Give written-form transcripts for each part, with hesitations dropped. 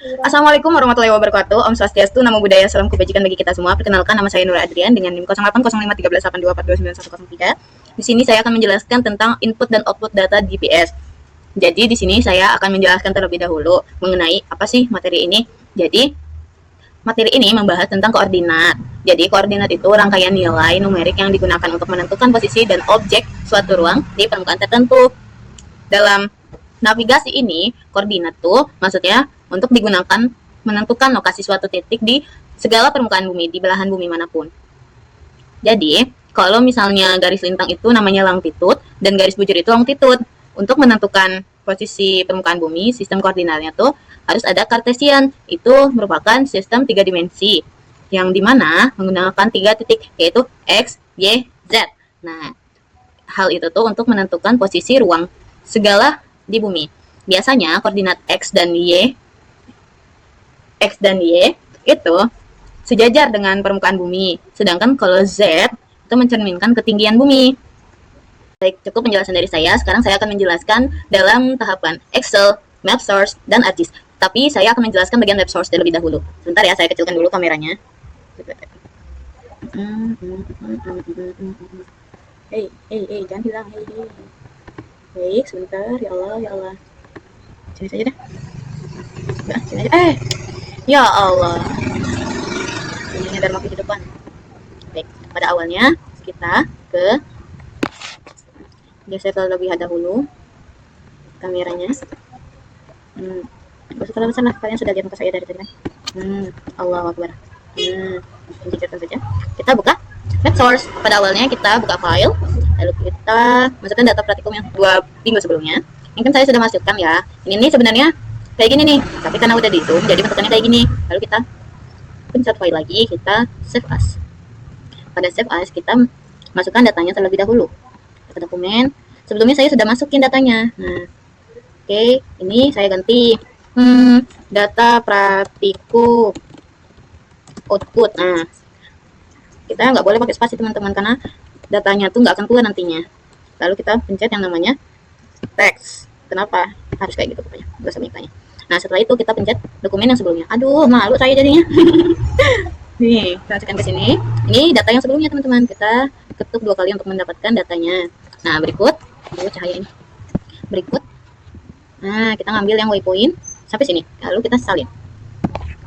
Assalamualaikum warahmatullahi wabarakatuh. Om Swastiastu, Namo Buddhaya, salam kebajikan bagi kita semua. Perkenalkan, nama saya Nur Adrian dengan NIM 08051382429103. Di sini saya akan menjelaskan tentang input dan output data GPS. Jadi di sini saya akan menjelaskan terlebih dahulu mengenai apa sih materi ini. Jadi materi ini membahas tentang koordinat. Jadi koordinat itu rangkaian nilai numerik yang digunakan untuk menentukan posisi dan objek suatu ruang di permukaan tertentu. Dalam navigasi ini, koordinat tuh maksudnya untuk digunakan menentukan lokasi suatu titik di segala permukaan bumi, di belahan bumi manapun. Jadi, kalau misalnya garis lintang itu namanya longitude dan garis bujur itu longitude. Untuk menentukan posisi permukaan bumi, sistem koordinatnya tuh harus ada Cartesian. Itu merupakan sistem 3 dimensi yang dimana menggunakan 3 titik, yaitu X, Y, Z. Nah, hal itu tuh untuk menentukan posisi ruang segala di bumi. Biasanya koordinat X dan Y itu sejajar dengan permukaan bumi. Sedangkan kalau Z itu mencerminkan ketinggian bumi. Baik, cukup penjelasan dari saya. Sekarang saya akan menjelaskan dalam tahapan Excel, Map Source, dan ArcGIS. Tapi saya akan menjelaskan bagian Map Source terlebih dahulu. Sebentar ya, saya kecilkan dulu kameranya. Hei, jangan hilang. Hei. Baik, sebentar. Ya Allah. Sini saja deh. Udah, sini aja. Ya Allah. Ini ada makin di depan. Baik, pada awalnya kita geser terlebih dahulu kameranya. Gak usah terlalu besar lah, kalian sudah lihat muka saya dari tadi kan. Allahu Akbar. Lanjutkan saja. Kita buka Map Source. Pada awalnya kita buka file, lalu kita masukkan data praktikum yang 2 minggu sebelumnya. Ini kan saya sudah masukkan ya. Ini sebenarnya kayak gini nih, tapi karena udah dihitung jadi bentukannya kayak gini. Lalu kita pencet file lagi, kita save as. Pada save as kita masukkan datanya terlebih dahulu ke dokumen. Sebelumnya saya sudah masukin datanya. Nah, oke, ini saya ganti data praktikum output. Nah, kita nggak boleh pakai spasi teman-teman karena datanya tuh nggak akan keluar nantinya. Lalu kita pencet yang namanya teks. Kenapa harus kayak gitu pokoknya, nggak usah mintanya. Nah, setelah itu kita pencet dokumen yang sebelumnya. Aduh, malu saya jadinya. Nih, kita masukkan ke sini. Ini data yang sebelumnya teman-teman. Kita ketuk 2 kali untuk mendapatkan datanya. Nah, berikut cahaya ini. Berikut. Nah, kita ngambil yang waypoint sampai sini. Lalu kita salin.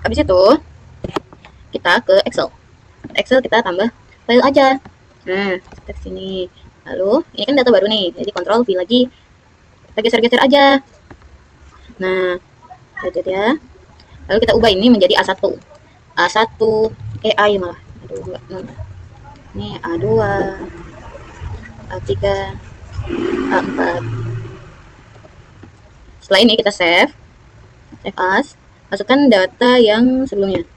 Habis itu kita ke Excel. Excel kita tambah file aja. Nah, kita ke sini. Lalu ini kan data baru nih. Jadi Ctrl V lagi. Kita geser-geser aja. Nah, lihat ya. Lalu kita ubah ini menjadi A1 AI malah. Aduh, enggak. Ini A2, A3, A4. Setelah ini kita save as, masukkan data yang sebelumnya.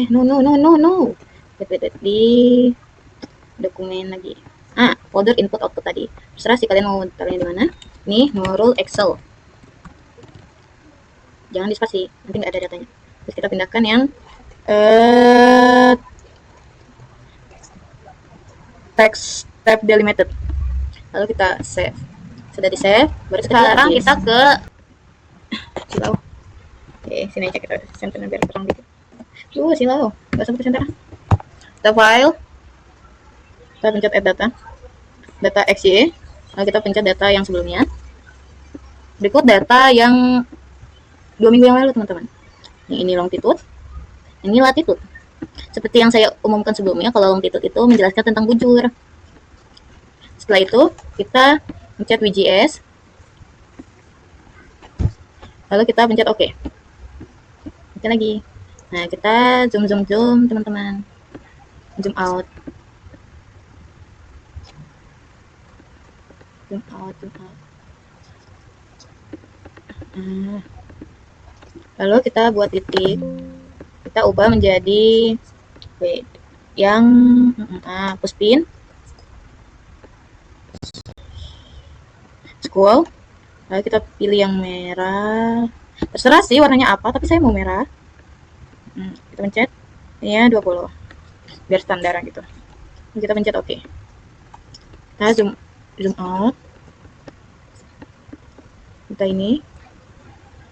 No. Di dokumen lagi. Folder input output tadi. Terserah sih kalian mau taruhnya di mana. Nih, Nurul Excel. Jangan di spasi, nanti nggak ada datanya. Terus kita pindahkan yang text tab delimited. Lalu kita save. Sudah di save. Baru sekarang kita ke silau. Oke, sini aja kita senternya biar terang dikit. Silau. Nggak usah pakai senter. Kita file. Kita pencet add data XY. Lalu kita pencet data yang sebelumnya. Berikut data yang 2 minggu yang lalu teman-teman. Ini longitude, ini latitude. Seperti yang saya umumkan sebelumnya, kalau longitude itu menjelaskan tentang bujur. Setelah itu kita pencet WGS, lalu kita pencet OK. Pencet lagi. Nah, kita zoom teman-teman, zoom out. Lalu kita buat titik, kita ubah menjadi yang pushpin, scroll. Lalu kita pilih yang merah. Terserah sih warnanya apa, tapi saya mau merah. Kita pencet, ya 20, biar standar gitu. Kita pencet OK. Kita zoom out. Kita ini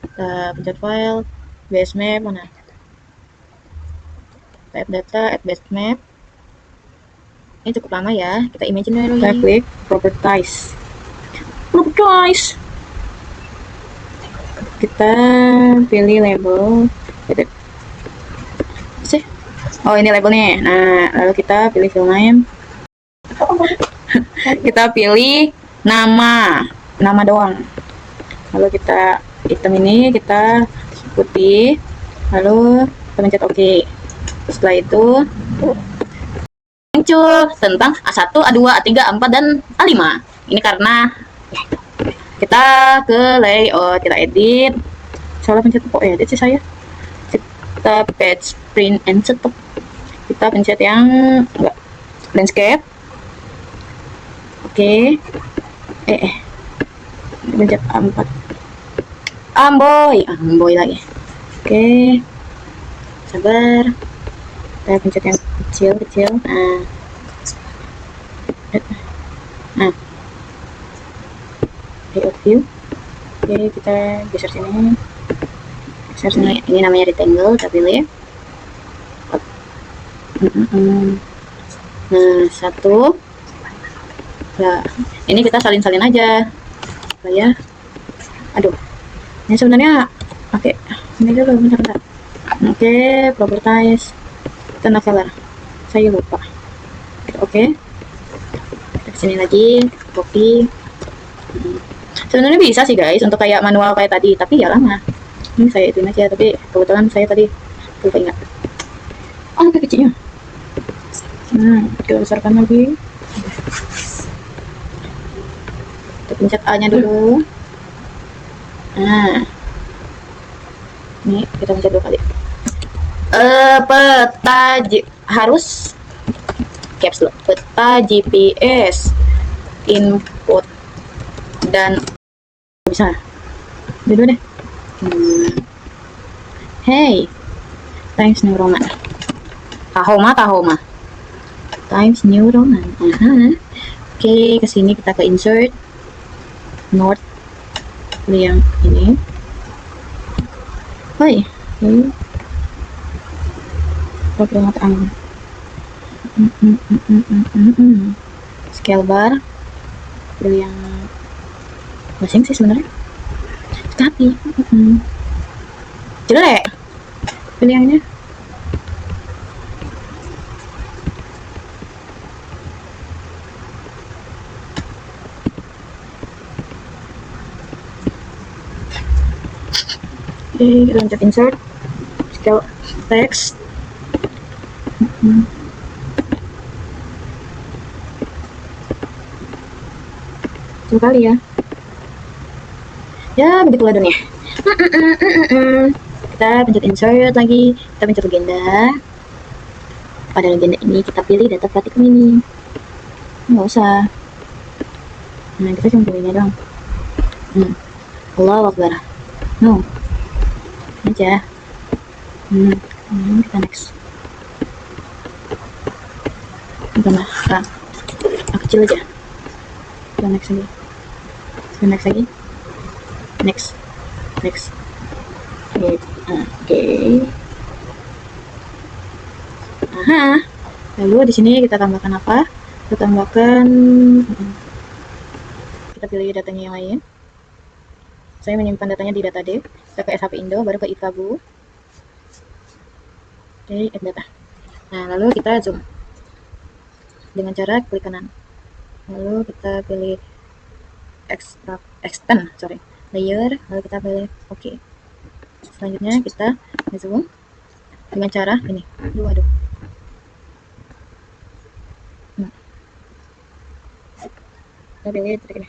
Kita pencet file, base map mana? Kita add data, add base map. Ini cukup lama ya. Kita imaginary. Kita klik properties. Kita pilih label. Oh, ini labelnya. Nah, lalu kita pilih fill name. Kita pilih nama doang. Lalu kita item ini kita putih. Lalu kita pencet OK. Setelah itu muncul tentang A1, A2, A3, A4 dan A5. Ini karena kita ke layout, kita edit. Salah pencet kok edit sih saya. Kita page print and setup. Kita pencet yang enggak landscape. Oke. Pencet A4. Amboy lagi. Oke. Sabar. Kita pencet yang kecil. Nah. Layout view. Oke, kita geser sini. Ini namanya rectangle, kita pilih. Nah, satu. Nah, ini kita salin-salin aja. Ya. Aduh. Ini sebenarnya pakai ini dulu, bentar. Oke, properties. Tanda color. Saya lupa. Oke. Kita sini lagi, copy. Sebenarnya bisa sih guys untuk kayak manual kayak tadi, tapi ya lama. Ini saya ituin aja, tapi kebetulan saya tadi lupa ingat. Oh, lebih kecilnya. Kita besarkan lagi. Kita pencet A-nya dulu. Nah, ini kita pencet 2 kali. Peta harus caps lock. Peta GPS input dan bisa dulu deh. Hey, Times New Roman. Tahoma Times New Roman. Oke, kesini kita ke insert north, pilih yang ini. Scale bar, pilih yang masing sih sebenarnya, tapi jelek. Pilih yang ini. Oke, kita pencet insert, scale text. Dua kali ya. Ya, begitulah dunia. Kita pencet insert lagi, kita pencet legenda. Pada legenda ini kita pilih data praktikum ini. Nggak usah. Nah, kita cuma pilihnya doang. Allahu Akbar. No. Aja. Kita next. Kita kecil aja. Kita next lagi. Next. Oke. Lalu di sini kita tambahkan apa? Kita pilih datanya yang lain. Saya menyimpan datanya di data D. Kita ke SHP Indo, baru ke Ikabu. Oke, add data. Nah, lalu kita zoom dengan cara klik kanan. Lalu kita pilih extend layer, lalu kita pilih OK. Selanjutnya kita zoom dengan cara ini. Aduh. Kita pilih detik ini.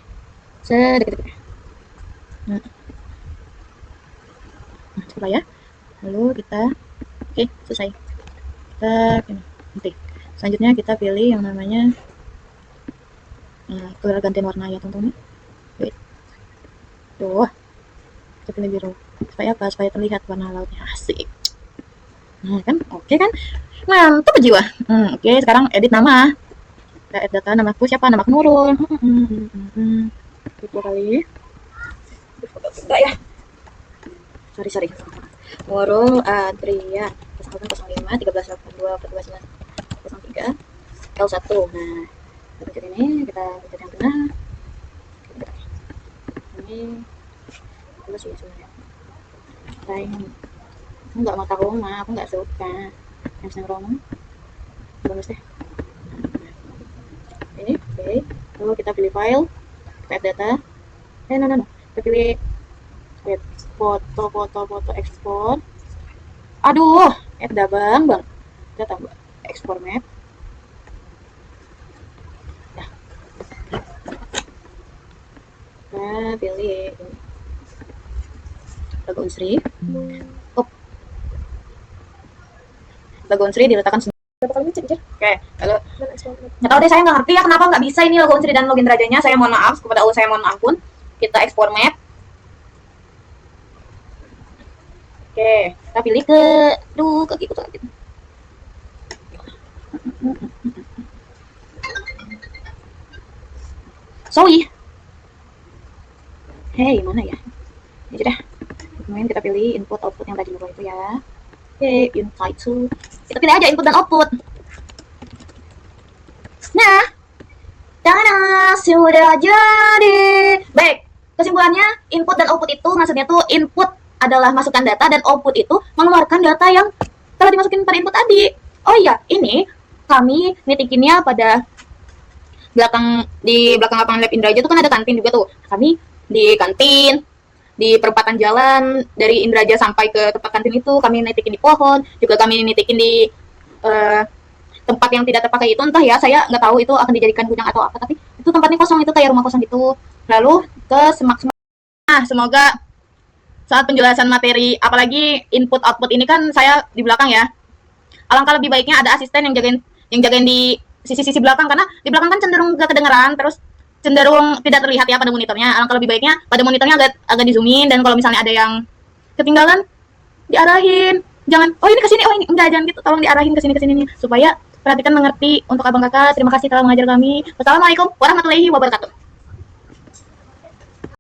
Sedetik. Nah, coba ya. Lalu kita selesai. Kita nanti. Selanjutnya kita pilih yang namanya gantian warna ya teman-teman. Kita pilih biru. Supaya apa? Supaya terlihat warna lautnya. Asik. Nah kan, oke kan? Mantap jiwa. Oke, sekarang edit nama. Kita edit data, namaku siapa? Namaku Nurul. Dua kali. Enggak ya. sorry. Nurul Adrian 0805 1382 14 03 L1. Nah, kita pencet ini, kita pencet yang benar. Ini bagus sih sebenarnya. Aku nggak mau tahu mah, aku nggak suka yang senang bagus deh. Ini oke. Lalu kita pilih file, add data. No. Kita pilih foto ekspor. Aduh, udah bang. Kita tambah ekspor map. Ya. Kita pilih logo Unsri. Logo Unsri diletakkan berapa kali ngecek, Jir? Oke, lalu Dan ekspor. nggak tahu deh, saya nggak ngerti ya kenapa nggak bisa ini logo Unsri dan login rajanya. Saya mohon maaf, kepada Allah saya mohon ampun. Kita ekspor map. Oke, kita pilih ke kakiku tuh gitu. Sorry. Hey, mana ya? Ini aja dah. Kemudian kita pilih input output yang tadi itu ya. Oke, invite to. Kita pilih aja input dan output. Nah, sudah jadi. Baik, kesimpulannya input dan output itu maksudnya tuh input adalah masukkan data dan output itu mengeluarkan data yang telah dimasukin pada input tadi. Oh iya, ini kami nitikinnya pada di belakang lapangan Lab Indraja itu kan ada kantin juga tuh. Kami di kantin di perempatan jalan dari Indraja sampai ke tempat kantin itu kami nitikin di pohon, juga kami nitikin di tempat yang tidak terpakai itu, entah ya, saya nggak tahu itu akan dijadikan gudang atau apa, tapi itu tempatnya kosong, itu kayak rumah kosong gitu. Lalu ke semak-semak. Nah, semoga saat penjelasan materi, apalagi input output ini kan saya di belakang ya. Alangkah lebih baiknya ada asisten yang jagain di sisi-sisi belakang, karena di belakang kan cenderung gak kedengeran, terus cenderung tidak terlihat ya pada monitornya. Alangkah lebih baiknya pada monitornya agak di zoomin, dan kalau misalnya ada yang ketinggalan diarahin. Jangan, oh ini kesini, oh ini enggak, jangan gitu, tolong diarahin kesini nih supaya perhatikan mengerti. Untuk abang kakak, terima kasih telah mengajar kami. Wassalamualaikum warahmatullahi wabarakatuh.